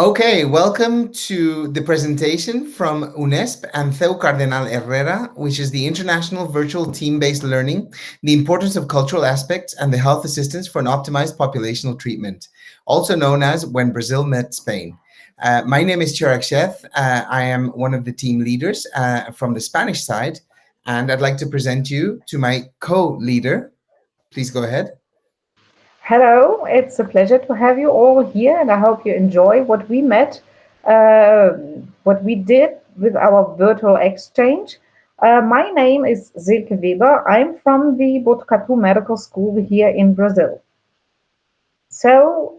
Okay, welcome to the presentation from UNESP and Theo Cardenal Herrera, which is the International Virtual Team-Based Learning, the Importance of Cultural Aspects and the Health Assistance for an Optimized Populational Treatment, also known as When Brazil Met Spain. My name is Chirag Sheth. I am one of the team leaders from the Spanish side, and I'd like to present you to my co-leader. Please go ahead. Hello, it's a pleasure to have you all here, and I hope you enjoy uh, what we did with our virtual exchange. My name is Silke Weber. I'm from the Botucatu Medical School here in Brazil. So,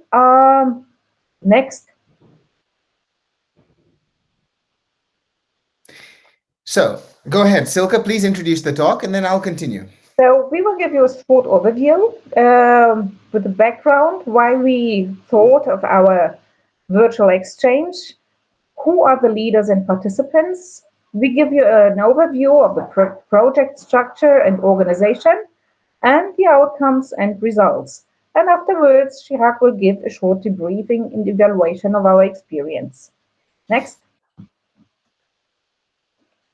next. So, go ahead, Silke, please introduce the talk, and then I'll continue. So, we will give you a short overview with the background, why we thought of our virtual exchange. Who are the leaders and participants? We give you an overview of the project structure and organization and the outcomes and results. And afterwards, Chirag will give a short debriefing and evaluation of our experience. Next,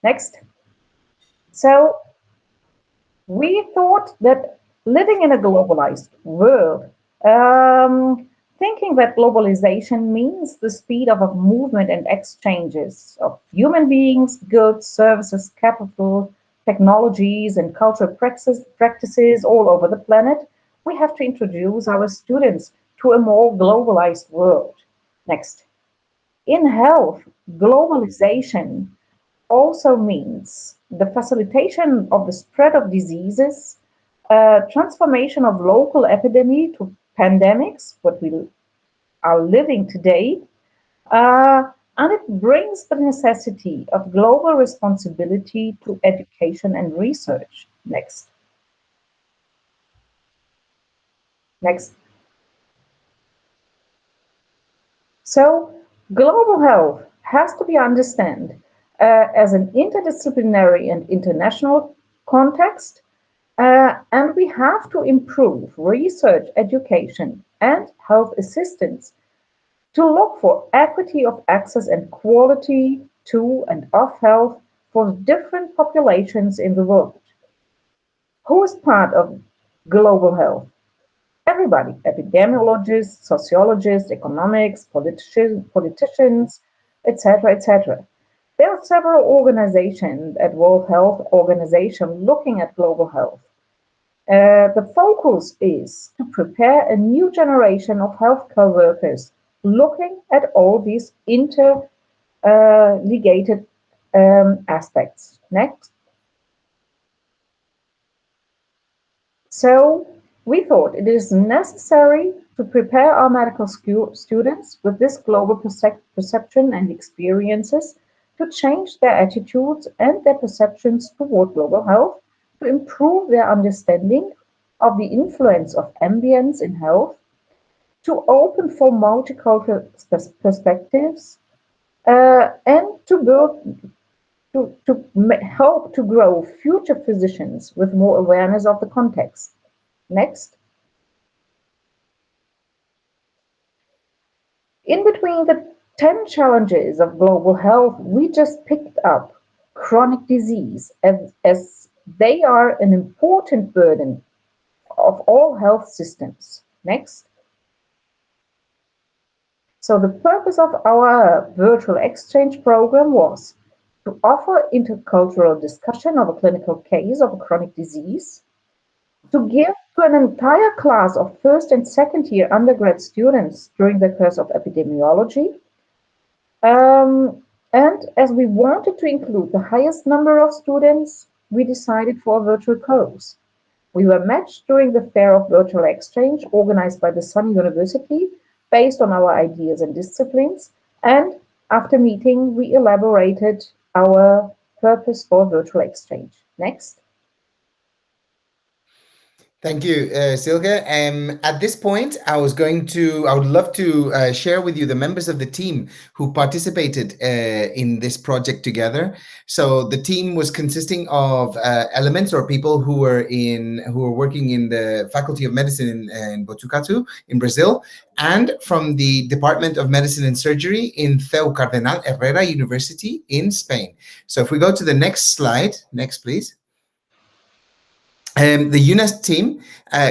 next. So we thought that living in a globalized world, thinking that globalization means the speed of movement and exchanges of human beings, goods, services, capital, technologies, and cultural practices all over the planet, we have to introduce our students to a more globalized world. Next. In health, globalization also means the facilitation of the spread of diseases, transformation of local epidemic to pandemics, what we are living today, and it brings the necessity of global responsibility to education and research. Next, next. So, global health has to be understood as an interdisciplinary and international context. And we have to improve research, education, and health assistance to look for equity of access and quality to and of health for different populations in the world. Who is part of global health? Everybody, epidemiologists, sociologists, economics, politicians, etc., etc. There are several organizations at World Health Organization looking at global health. The focus is to prepare a new generation of healthcare workers looking at all these interligated aspects. Next. So, we thought it is necessary to prepare our medical students with this global perception and experiences to change their attitudes and their perceptions toward global health, to improve their understanding of the influence of ambience in health, to open for multicultural perspectives, and to help to grow future physicians with more awareness of the context. Next. In between the 10 challenges of global health, we just picked up chronic disease as they are an important burden of all health systems. Next. So the purpose of our virtual exchange program was to offer intercultural discussion of a clinical case of a chronic disease, to give to an entire class of first and second year undergrad students during the course of epidemiology. And as we wanted to include the highest number of students, we decided for a virtual course. We were matched during the Fair of Virtual Exchange organized by the Sun University based on our ideas and disciplines. And after meeting, we elaborated our purpose for virtual exchange. Next. Thank you, Silke. At this point, I would love to share with you the members of the team who participated in this project together. So the team was consisting of elements or people who were working in the Faculty of Medicine in Botucatu in Brazil, and from the Department of Medicine and Surgery in CEU Cardenal Herrera University in Spain. So if we go to the next slide, next please. The UNEST team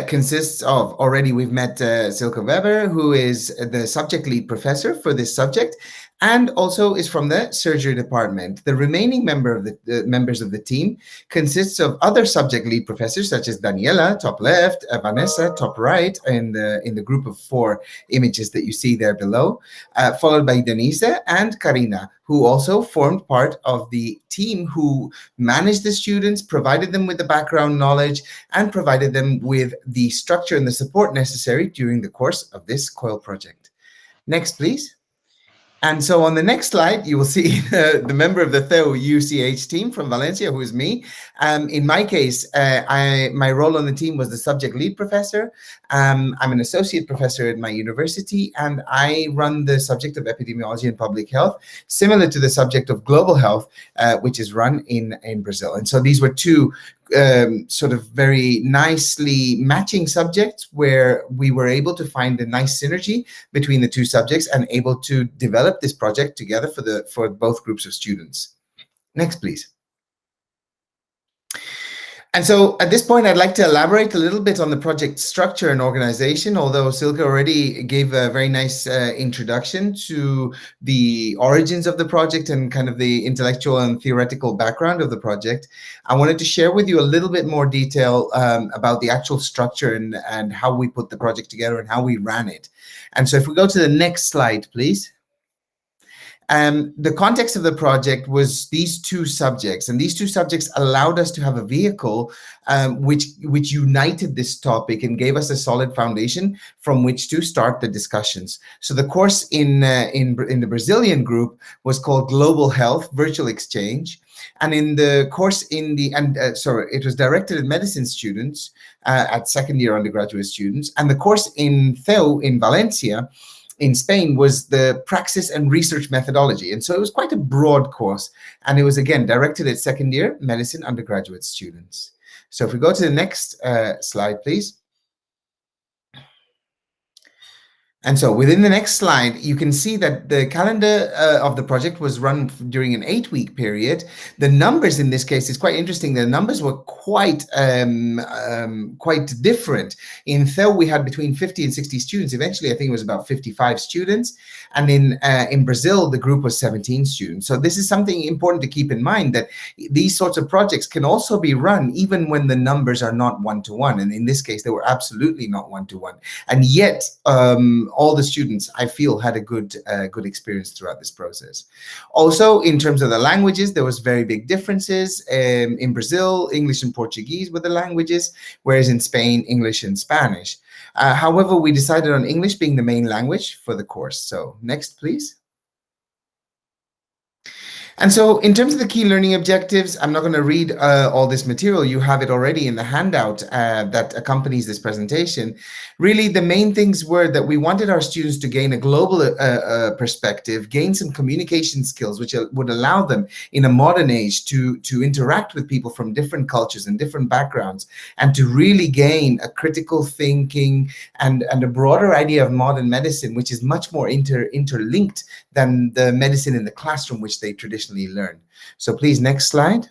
consists of, already we've met Silke Weber, who is the subject lead professor for this subject, and also is from the surgery department. The remaining members of the team consists of other subject lead professors, such as Daniela, top left, Vanessa, top right, in the group of 4 images that you see there below, followed by Denise and Karina, who also formed part of the team who managed the students, provided them with the background knowledge, and provided them with the structure and the support necessary during the course of this COIL project. Next, please. And so on the next slide, you will see the member of the CEU UCH team from Valencia, who is me. In my case, my role on the team was the subject lead professor. I'm an associate professor at my university, and I run the subject of epidemiology and public health, similar to the subject of global health, which is run in Brazil. And so these were 2 sort of very nicely matching subjects where we were able to find a nice synergy between the 2 subjects and able to develop this project together for both groups of students. Next, please. And so at this point, I'd like to elaborate a little bit on the project structure and organization, although Silke already gave a very nice introduction to the origins of the project and kind of the intellectual and theoretical background of the project. I wanted to share with you a little bit more detail about the actual structure and how we put the project together and how we ran it. And so if we go to the next slide, please. The context of the project was these 2 subjects, and these 2 subjects allowed us to have a vehicle which united this topic and gave us a solid foundation from which to start the discussions. So the course in the Brazilian group was called Global Health Virtual Exchange, and in the course it was directed at medicine students, at second-year undergraduate students, and the course in CEU in Valencia in Spain was the praxis and research methodology. And so it was quite a broad course. And it was, again, directed at second-year medicine undergraduate students. So if we go to the next slide, please. And so within the next slide, you can see that the calendar of the project was run during an 8-week period. The numbers in this case is quite interesting. The numbers were quite different. In CEU, we had between 50 and 60 students. Eventually, I think it was about 55 students. And in Brazil, the group was 17 students. So this is something important to keep in mind, that these sorts of projects can also be run even when the numbers are not one-to-one. And in this case, they were absolutely not one-to-one. And yet, all the students, I feel, had a good experience throughout this process. Also, in terms of the languages, there was very big differences. In Brazil, English and Portuguese were the languages, whereas in Spain, English and Spanish. However, we decided on English being the main language for the course. So next, please. And so in terms of the key learning objectives, I'm not going to read all this material. You have it already in the handout that accompanies this presentation. Really, the main things were that we wanted our students to gain a global perspective, gain some communication skills, which would allow them in a modern age to interact with people from different cultures and different backgrounds, and to really gain a critical thinking and a broader idea of modern medicine, which is much more interlinked than the medicine in the classroom, which they traditionally learn. So please, next slide.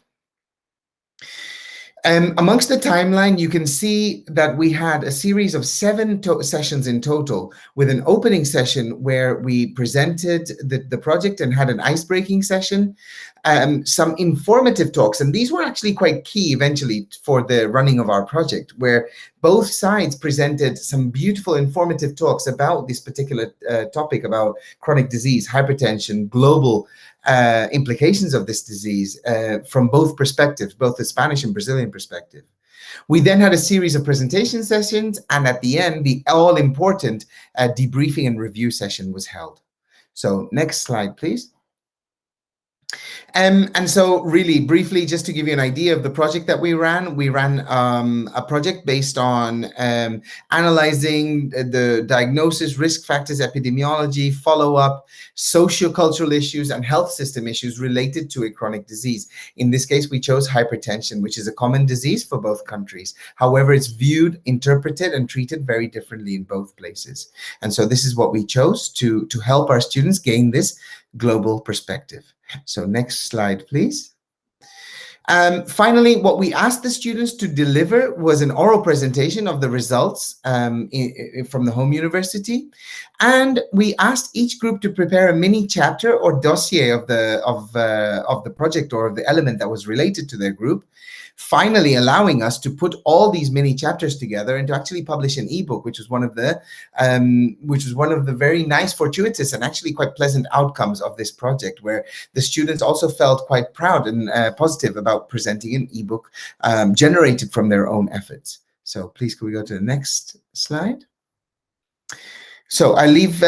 Amongst the timeline, you can see that we had a series of 7 sessions in total, with an opening session where we presented the project and had an ice-breaking session, some informative talks, and these were actually quite key eventually for the running of our project, where both sides presented some beautiful informative talks about this particular topic, about chronic disease, hypertension, global implications of this disease from both perspectives, both the Spanish and Brazilian perspective. We then had a series of presentation sessions, and at the end, the all-important debriefing and review session was held. So next slide, please. And so really briefly, just to give you an idea of the project that we ran a project based on analyzing the diagnosis, risk factors, epidemiology, follow-up, sociocultural issues, and health system issues related to a chronic disease. In this case, we chose hypertension, which is a common disease for both countries. However, it's viewed, interpreted, and treated very differently in both places. And so this is what we chose to help our students gain this global perspective. So next slide, please. Finally, what we asked the students to deliver was an oral presentation of the results from the home university, and we asked each group to prepare a mini chapter or dossier of the project or of the element that was related to their group, finally allowing us to put all these mini chapters together and to actually publish an ebook, which was one of the very nice, fortuitous, and actually quite pleasant outcomes of this project, where the students also felt quite proud and positive about presenting an ebook generated from their own efforts. So please, can we go to the next slide? So I leave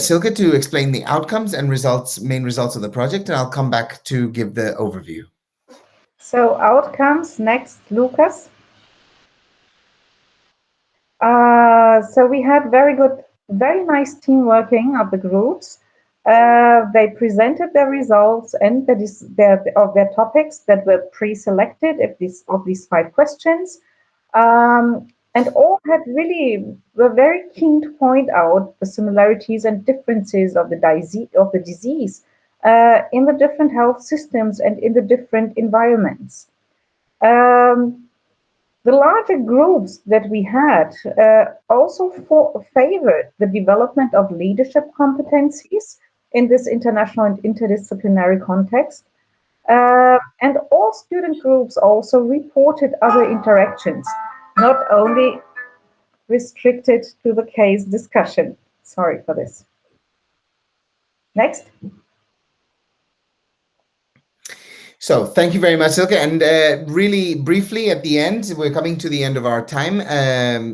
Silke to explain the outcomes and main results of the project, and I'll come back to give the overview. So outcomes next, Lucas. So we had very nice team working of the groups. They presented their results and their topics that were pre-selected of these 5 questions, and all were very keen to point out the similarities and differences of the disease in the different health systems and in the different environments. The larger groups that we had also favored the development of leadership competencies in this international and interdisciplinary context. And all student groups also reported other interactions, not only restricted to the case discussion. Sorry for this. Next. So thank you very much, Silke. And really briefly at the end, we're coming to the end of our time,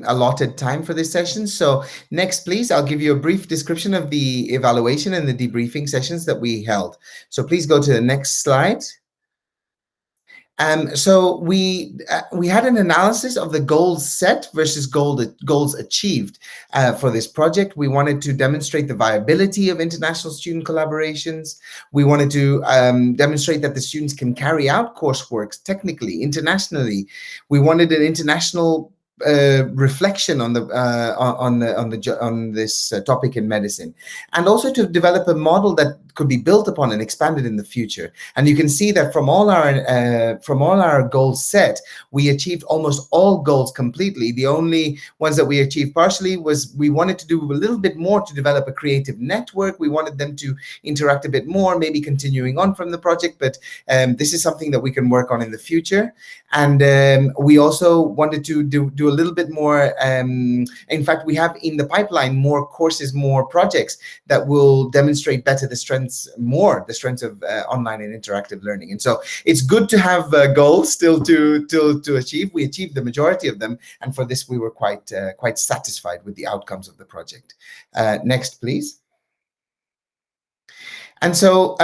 allotted time for this session. So next, please, I'll give you a brief description of the evaluation and the debriefing sessions that we held. So please go to the next slide. So we had an analysis of the goals set versus goals achieved for this project. We wanted to demonstrate the viability of international student collaborations. We wanted to demonstrate that the students can carry out coursework technically, internationally. We wanted an international reflection on this topic in medicine, and also to develop a model that could be built upon and expanded in the future. And you can see that from all our goals set, we achieved almost all goals completely. The only ones that we achieved partially was we wanted to do a little bit more to develop a creative network. We wanted them to interact a bit more, maybe continuing on from the project, but this is something that we can work on in the future. And we also wanted to do a little bit more. In fact, we have in the pipeline more courses, more projects that will demonstrate better the strengths of online and interactive learning. And so it's good to have goals still to achieve. We achieved the majority of them, and for this we were quite satisfied with the outcomes of the project. Next, please. And so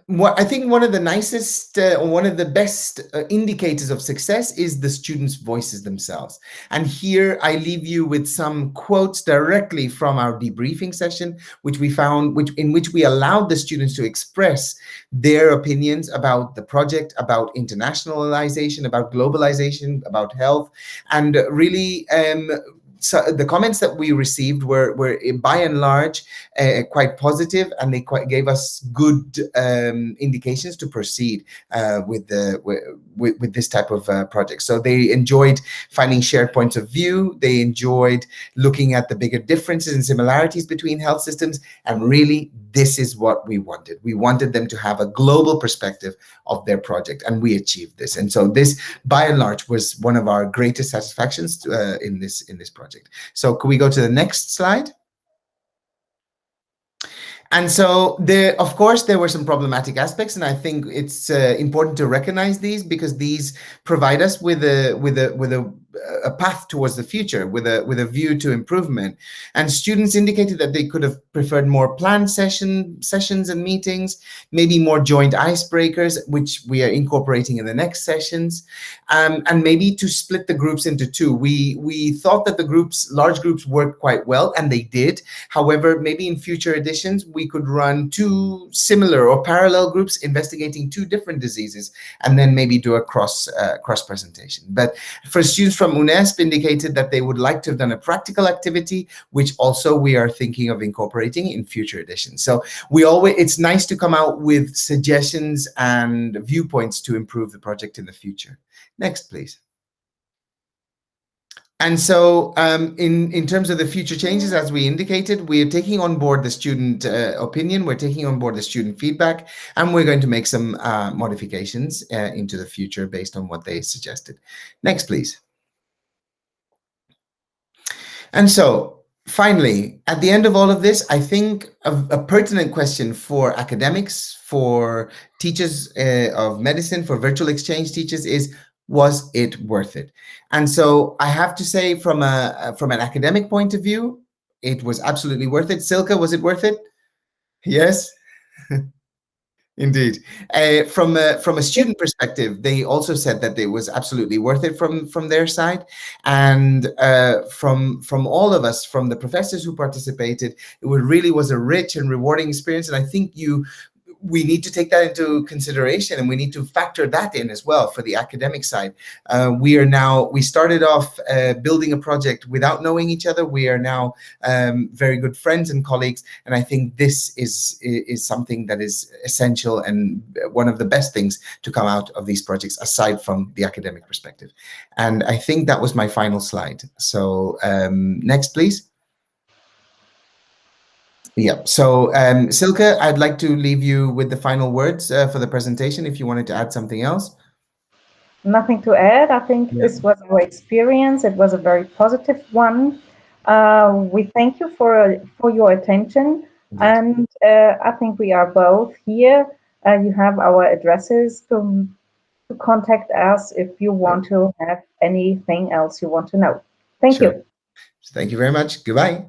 what I think one of the nicest or one of the best indicators of success is the students' voices themselves. And here I leave you with some quotes directly from our debriefing session, in which we allowed the students to express their opinions about the project, about internationalization, about globalization, about health, and really so the comments that we received were by and large quite positive, and they gave us good indications to proceed with this type of project. So they enjoyed finding shared points of view. They enjoyed looking at the bigger differences and similarities between health systems, and really this is what we wanted. We wanted them to have a global perspective of their project, and we achieved this. And so this, by and large, was one of our greatest satisfactions in this project. So could we go to the next slide? And so of course, there were some problematic aspects, and I think it's important to recognize these, because these provide us with a a path towards the future with a view to improvement. And students indicated that they could have preferred more planned sessions and meetings, maybe more joint icebreakers, which we are incorporating in the next sessions, and maybe to split the groups into two. We thought that large groups worked quite well, and they did. However, maybe in future editions we could run two similar or parallel groups investigating two different diseases, and then maybe do a cross presentation. But for students from UNESP indicated that they would like to have done a practical activity, which also we are thinking of incorporating in future editions. So it's nice to come out with suggestions and viewpoints to improve the project in the future. Next, please. And so in terms of the future changes, as we indicated, we are taking on board the student opinion, we're taking on board the student feedback, and we're going to make some modifications into the future based on what they suggested. Next, please. And so finally, at the end of all of this, I think a pertinent question for academics, for teachers of medicine, for virtual exchange teachers is, was it worth it? And so I have to say, from an academic point of view, it was absolutely worth it. Silke, was it worth it? Yes. Indeed. From a student perspective, they also said that it was absolutely worth it from their side, and from all of us, from the professors who participated, really was a rich and rewarding experience. And I think we need to take that into consideration, and we need to factor that in as well for the academic side. We started off building a project without knowing each other. We are now very good friends and colleagues, and I think this is something that is essential and one of the best things to come out of these projects, aside from the academic perspective. And I think that was my final slide. So next, please. Yeah. So, Silke, I'd like to leave you with the final words for the presentation, if you wanted to add something else. Nothing to add. I think Yeah. this was our experience. It was a very positive one. We thank you for your attention, Indeed. and I think we are both here. You have our addresses to contact us if you want to have anything else you want to know. Thank Sure. you. Thank you very much. Goodbye.